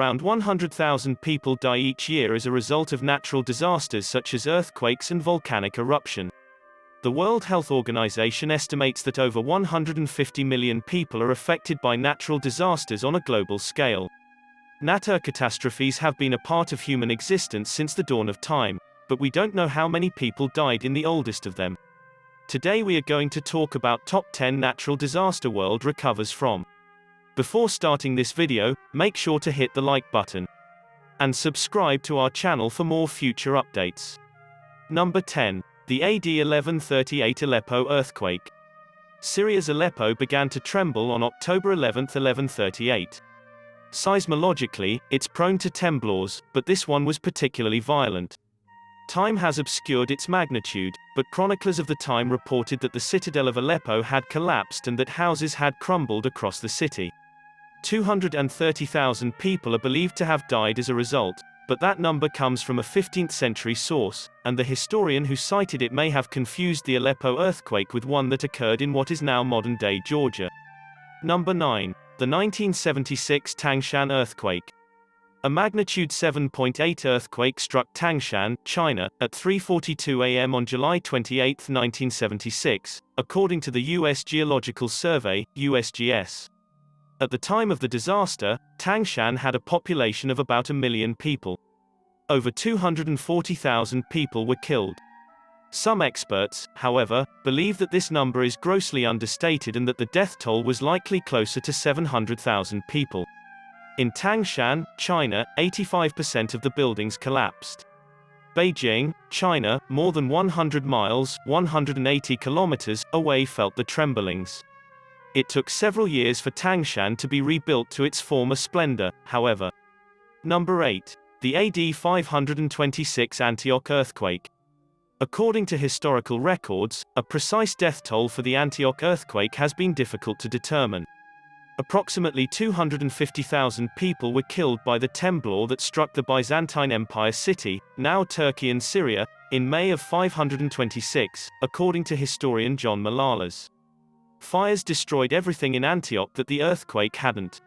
Around 100,000 people die each year as a result of natural disasters such as earthquakes and volcanic eruption. The World Health Organization estimates that over 150 million people are affected by natural disasters on a global scale. Natural catastrophes have been a part of human existence since the dawn of time, but we don't know how many people died in the oldest of them. Today we are going to talk about top 10 natural disaster world recovers from. Before starting this video, make sure to hit the like button and subscribe to our channel for more future updates. Number 10. The AD 1138 Aleppo Earthquake. Syria's Aleppo began to tremble on October 11, 1138. Seismologically, it's prone to tremblours, but this one was particularly violent. Time has obscured its magnitude, but chroniclers of the time reported that the citadel of Aleppo had collapsed and that houses had crumbled across the city. 230,000 people are believed to have died as a result, but that number comes from a 15th century source, and the historian who cited it may have confused the Aleppo earthquake with one that occurred in what is now modern-day Georgia. Number 9. The 1976 Tangshan Earthquake. A magnitude 7.8 earthquake struck Tangshan, China, at 3:42 a.m. on July 28, 1976, according to the U.S. Geological Survey, USGS. At the time of the disaster, Tangshan had a population of about 1 million people. Over 240,000 people were killed. Some experts, however, believe that this number is grossly understated and that the death toll was likely closer to 700,000 people. In Tangshan, China, 85% of the buildings collapsed. Beijing, China, more than 100 miles, 180 kilometers, away felt the tremblings. It took several years for Tangshan to be rebuilt to its former splendor, however. Number 8. The AD 526 Antioch Earthquake. According to historical records, a precise death toll for the Antioch earthquake has been difficult to determine. Approximately 250,000 people were killed by the tremblour that struck the Byzantine Empire city, now Turkey and Syria, in May of 526, according to historian John Malalas. Fires destroyed everything in Antioch that the earthquake hadn't.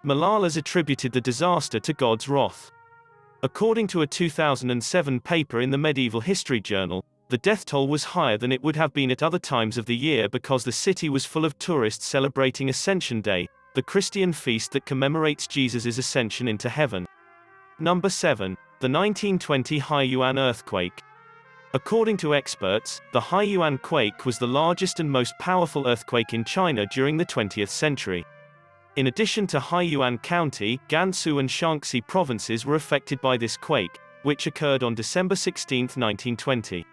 Malalas attributed the disaster to God's wrath. According to a 2007 paper in the Medieval History Journal, the death toll was higher than it would have been at other times of the year because the city was full of tourists celebrating Ascension Day, the Christian feast that commemorates Jesus' ascension into heaven. Number 7. The 1920 Haiyuan Earthquake. According to experts, the Haiyuan quake was the largest and most powerful earthquake in China during the 20th century. In addition to Haiyuan County, Gansu and Shaanxi provinces were affected by this quake, which occurred on December 16, 1920.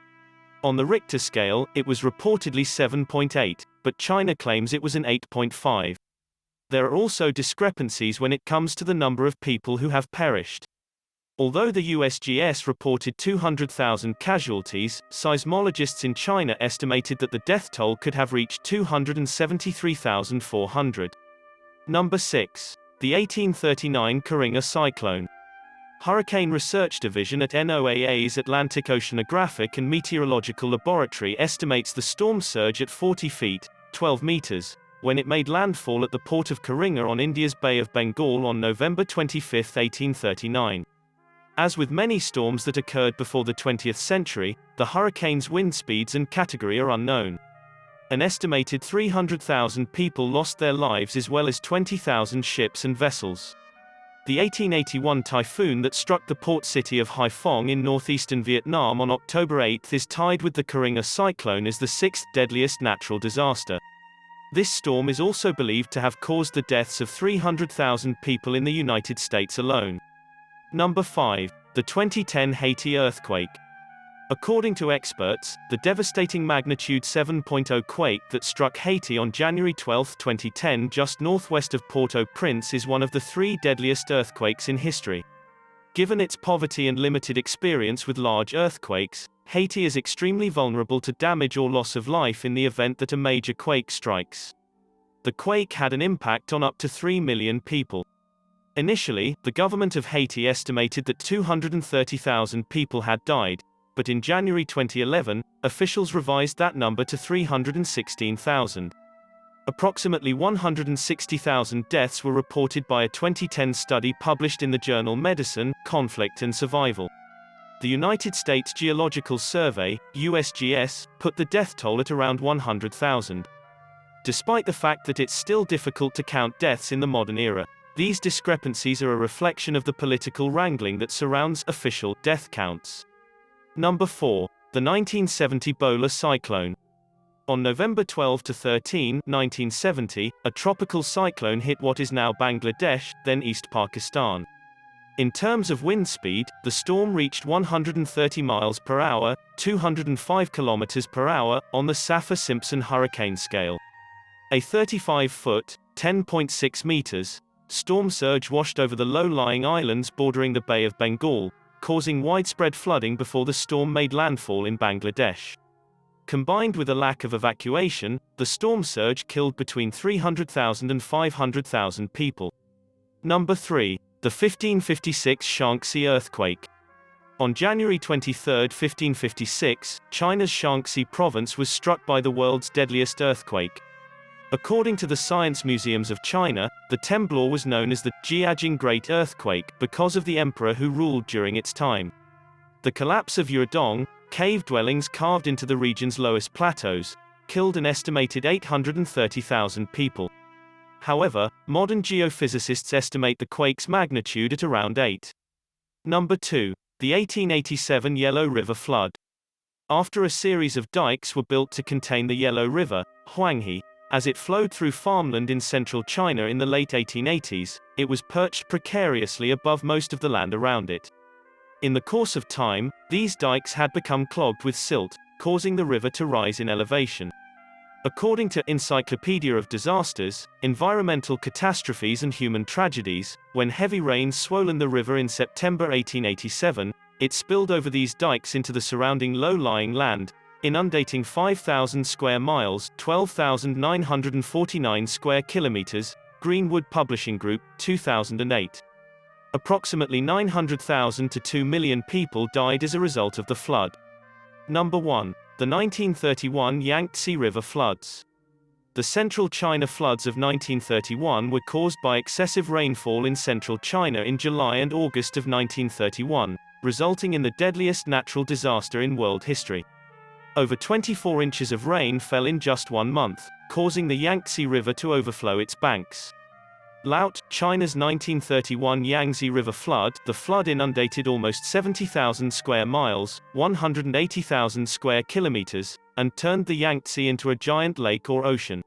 On the Richter scale, it was reportedly 7.8, but China claims it was an 8.5. There are also discrepancies when it comes to the number of people who have perished. Although the USGS reported 200,000 casualties, seismologists in China estimated that the death toll could have reached 273,400. Number 6. The 1839 Coringa cyclone. Hurricane Research Division at NOAA's Atlantic Oceanographic and Meteorological Laboratory estimates the storm surge at 40 feet, 12 meters, when it made landfall at the port of Coringa on India's Bay of Bengal on November 25, 1839. As with many storms that occurred before the 20th century, the hurricane's wind speeds and category are unknown. An estimated 300,000 people lost their lives as well as 20,000 ships and vessels. The 1881 typhoon that struck the port city of Haiphong in northeastern Vietnam on October 8 is tied with the Coringa cyclone as the sixth deadliest natural disaster. This storm is also believed to have caused the deaths of 300,000 people in the United States alone. Number 5. The 2010 Haiti Earthquake. According to experts, the devastating magnitude 7.0 quake that struck Haiti on January 12, 2010 just northwest of Port-au-Prince is one of the 3 deadliest earthquakes in history. Given its poverty and limited experience with large earthquakes, Haiti is extremely vulnerable to damage or loss of life in the event that a major quake strikes. The quake had an impact on up to 3 million people. Initially, the government of Haiti estimated that 230,000 people had died, but in January 2011, officials revised that number to 316,000. Approximately 160,000 deaths were reported by a 2010 study published in the journal Medicine, Conflict and Survival. The United States Geological Survey, USGS, put the death toll at around 100,000. Despite the fact that it's still difficult to count deaths in the modern era, these discrepancies are a reflection of the political wrangling that surrounds official death counts. Number 4. The 1970 Bhola cyclone. On November 12 to 13, 1970, a tropical cyclone hit what is now Bangladesh, then East Pakistan. In terms of wind speed, the storm reached 130 miles per hour, 205 kilometers per hour, on the Saffir-Simpson hurricane scale. A 35-foot, 10.6 meters, storm surge washed over the low-lying islands bordering the Bay of Bengal, causing widespread flooding before the storm made landfall in Bangladesh. Combined with a lack of evacuation, the storm surge killed between 300,000 and 500,000 people. Number 3. The 1556 Shaanxi Earthquake. On January 23, 1556, China's Shaanxi province was struck by the world's deadliest earthquake. According to the Science Museums of China, the temblor was known as the Jiajing Great Earthquake because of the emperor who ruled during its time. The collapse of Yuedong, cave dwellings carved into the region's lowest plateaus, killed an estimated 830,000 people. However, modern geophysicists estimate the quake's magnitude at around 8. Number 2. The 1887 Yellow River flood. After a series of dikes were built to contain the Yellow River, Huanghe, as it flowed through farmland in central China in the late 1880s, it was perched precariously above most of the land around it. In the course of time, these dikes had become clogged with silt, causing the river to rise in elevation. According to Encyclopedia of Disasters, Environmental Catastrophes and Human Tragedies, when heavy rains swollen the river in September 1887, it spilled over these dikes into the surrounding low-lying land, inundating 5,000 square miles, 12,949 square kilometers. Greenwood Publishing Group, 2008. Approximately 900,000 to 2 million people died as a result of the flood. Number 1. The 1931 Yangtze River floods. The central China floods of 1931 were caused by excessive rainfall in central China in July and August of 1931, resulting in the deadliest natural disaster in world history. Over 24 inches of rain fell in just 1 month, causing the Yangtze River to overflow its banks. Laut, China's 1931 Yangtze River flood. The flood inundated almost 70,000 square miles, 180,000 square kilometers, and turned the Yangtze into a giant lake or ocean.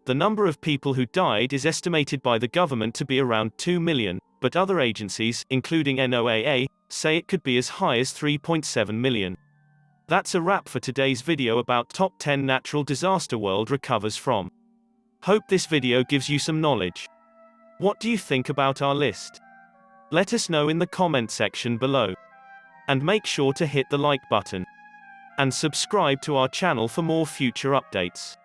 The number of people who died is estimated by the government to be around 2 million, but other agencies, including NOAA, say it could be as high as 3.7 million. That's a wrap for today's video about top 10 natural disaster world recovers from. Hope this video gives you some knowledge. What do you think about our list? Let us know in the comment section below. And make sure to hit the like button. And subscribe to our channel for more future updates.